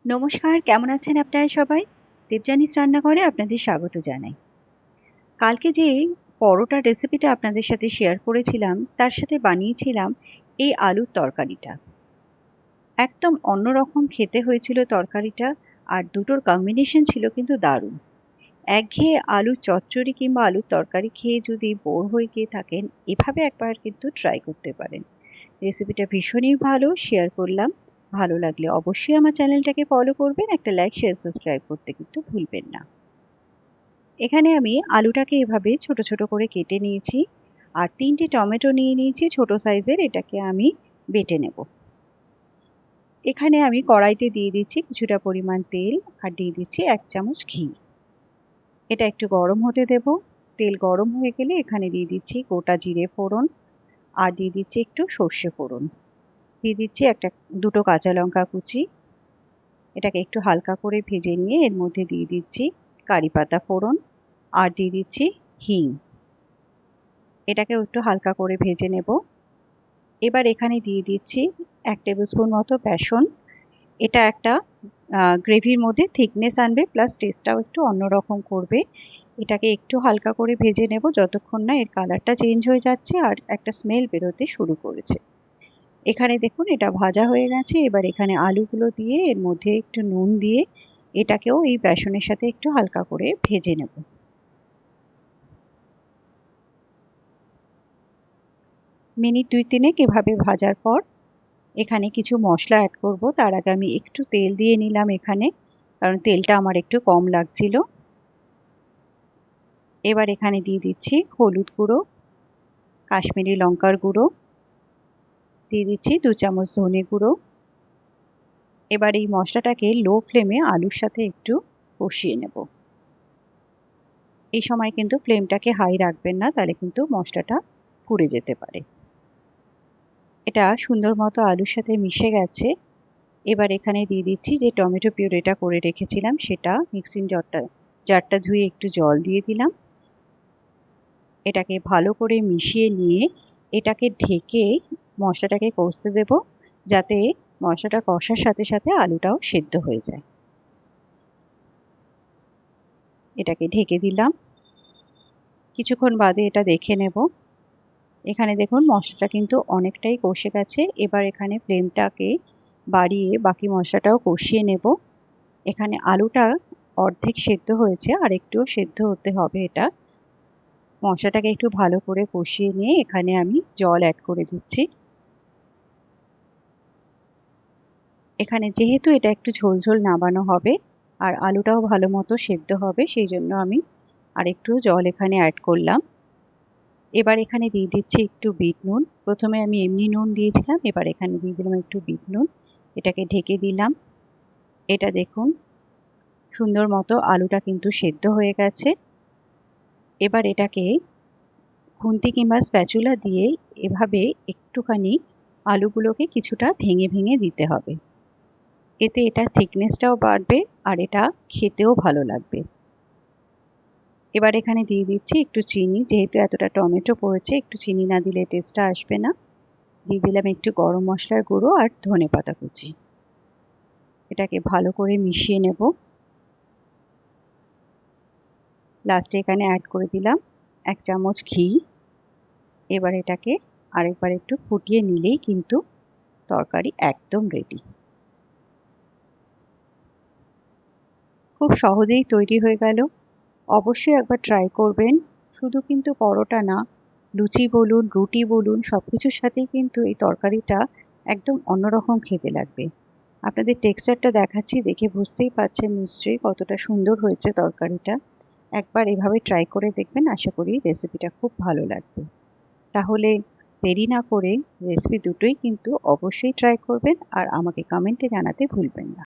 নমস্কার, কেমন আছেন আপনারা সবাই? দেবযানীস রান্নাঘরে আপনাদের স্বাগত জানাই। কালকে যে পরোটার রেসিপিটা আপনাদের সাথে শেয়ার করেছিলাম, তার সাথে বানিয়েছিলাম এই আলুর তরকারিটা। একদম অন্যরকম খেতে হয়েছিল তরকারিটা, আর দুটোর কম্বিনেশন ছিল কিন্তু দারুণ। একঘেয়ে আলুর চচ্চড়ি কিংবা আলুর তরকারি খেয়ে যদি বোর হয়ে গিয়ে থাকেন, এভাবে একবার কিন্তু ট্রাই করতে পারেন। রেসিপিটা ভীষণই ভালো, শেয়ার করলাম। ভালো লাগলে অবশ্যই আমার চ্যানেলটাকে ফলো করবেন, একটা লাইক শেয়ার সাবস্ক্রাইব করতে কিন্তু ভুলবেন না। এখানে আমি আলুটাকে এভাবে ছোট ছোট করে কেটে নিয়েছি, আর 3টে টমেটো নিয়ে নিয়েছি ছোট সাইজের, এটাকে আমি বেটে নেব। এখানে আমি কড়াইতে দিয়ে দিচ্ছি কিছুটা পরিমাণ তেল, আর দিয়ে দিচ্ছি 1 চামচ ঘি। এটা একটু গরম হতে দেব। তেল গরম হয়ে গেলে এখানে দিয়ে দিচ্ছি গোটা জিরে ফোড়ন, আর দিয়ে দিচ্ছি একটু সর্ষে ফোড়ন, দিয়ে দিচ্ছি দুটো কাঁচা লঙ্কা কুচি। এটাকে একটু হালকা করে ভেজে নিয়ে এর মধ্যে দিয়ে দিচ্ছি কারি পাতা ফোড়ন, আর দিয়ে দিচ্ছি হিং। এটাকেও একটু হালকা করে ভেজে নেব। এবার এখানে দিয়ে দিচ্ছি 1 টেবিল স্পুন মতো বেসন। এটা একটা গ্রেভির মধ্যে থিকনেস আনবে, প্লাস টেস্টটাও একটু অন্যরকম করবে। এটাকে একটু হালকা করে ভেজে নেব যতক্ষণ না এর কালারটা চেঞ্জ হয়ে যাচ্ছে আর একটা স্মেল বেরোতে শুরু করেছে। এখানে দেখুন এটা ভাজা হয়ে গেছে। এবার এখানে আলুগুলো দিয়ে এর মধ্যে একটু নুন দিয়ে এটাকেও এই বেসনের সাথে একটু হালকা করে ভেজে নেব। মিনিট 2-3 এভাবে ভাজার পর এখানে কিছু মশলা অ্যাড করব। তার আগে আমি একটু তেল দিয়ে নিলাম এখানে, কারণ তেলটা আমার একটু কম লাগছিল। এবার এখানে দিয়ে দিচ্ছি হলুদ গুঁড়ো, কাশ্মীরি লঙ্কার গুঁড়ো, দিয়ে দিচ্ছি 2 চামচ ধনে গুঁড়ো। এবার এই মশলাটাকে লো ফ্লেমে আলুর সাথে একটু কষিয়ে নেব। এই সময় কিন্তু ফ্লেমটাকে হাই রাখবেন না, তাহলে কিন্তু মশলাটা পুড়ে যেতে পারে। এটা সুন্দর মতো আলুর সাথে মিশে গেছে। এবার এখানে দিয়ে দিচ্ছি যে টমেটো পিউরেটা করে রেখেছিলাম, সেটা মিক্সিং জারটা ধুয়ে একটু জল দিয়ে দিলাম। এটাকে ভালো করে মিশিয়ে নিয়ে এটাকে ঢেকে মশলাটাকে কষতে দেব, যাতে মশলাটা কষার সাথে সাথে আলুটাও সেদ্ধ হয়ে যায়। এটাকে ঢেকে দিলাম। কিছুক্ষণ বাদে এটা দেখে নেব। এখানে দেখুন মশলাটা কিন্তু অনেকটাই কষে গেছে। এবার এখানে ফ্লেমটাকে বাড়িয়ে বাকি মশলাটাও কষিয়ে নেব। এখানে আলুটা অর্ধেক সেদ্ধ হয়েছে, আর একটুও সেদ্ধ হতে হবে এটা। মশলাটাকে একটু ভালো করে কষিয়ে নিয়ে এখানে আমি জল অ্যাড করে দিচ্ছি। এখানে যেহেতু এটা একটু ঝোল ঝোল নামানো হবে আর আলুটাও ভালো মতো সেদ্ধ হবে, সেই জন্য আমি আরেকটু জল এখানে অ্যাড করলাম। এবার এখানে দিয়ে দিচ্ছি একটু বিট নুন। প্রথমে আমি এমনি নুন দিয়েছিলাম, এবার এখানে দিয়ে দিলাম একটু বিট নুন। এটাকে ঢেকে দিলাম। এটা দেখুন সুন্দর মতো আলুটা কিন্তু সেদ্ধ হয়ে গেছে। এবার এটাকে খুন্তি কিংবা স্প্যাচুলা দিয়ে এভাবে একটুখানি আলুগুলোকে কিছুটা ভেঙে ভেঙে দিতে হবে। এতে এটার থিকনেসটাও বাড়বে আর এটা খেতেও ভালো লাগবে। এবার এখানে দিয়ে দিচ্ছি একটু চিনি, যেহেতু এতটা টমেটো পড়েছে একটু চিনি না দিলে টেস্টটা আসবে না। দিয়ে দিলাম একটু গরম মশলার গুঁড়ো আর ধনেপাতা কুচি। এটাকে ভালো করে মিশিয়ে নেব। লাস্টে এখানে অ্যাড করে দিলাম 1 চামচ ঘি। এবার এটাকে আরেকবার একটু ফুটিয়ে নিলেই কিন্তু তরকারি একদম রেডি। খুব সহজেই তৈরি হয়ে গেল। অবশ্যই একবার ট্রাই করবেন। শুধু কিন্তু পরোটা না, লুচি বলুন, রুটি বলুন, সবকিছুর সাথেই কিন্তু এই তরকারিটা একদম অন্যরকম খেতে লাগবে। আপনাদের টেক্সচারটা দেখাচ্ছি, দেখে বুঝতেই পারছেন নিশ্চয়ই কতটা সুন্দর হয়েছে তরকারিটা। একবার এভাবে ট্রাই করে দেখবেন, আশা করি রেসিপিটা খুব ভালো লাগবে। তাহলে দেরি না করে রেসিপি দুটোই কিন্তু অবশ্যই ট্রাই করবেন, আর আমাকে কমেন্টে জানাতে ভুলবেন না।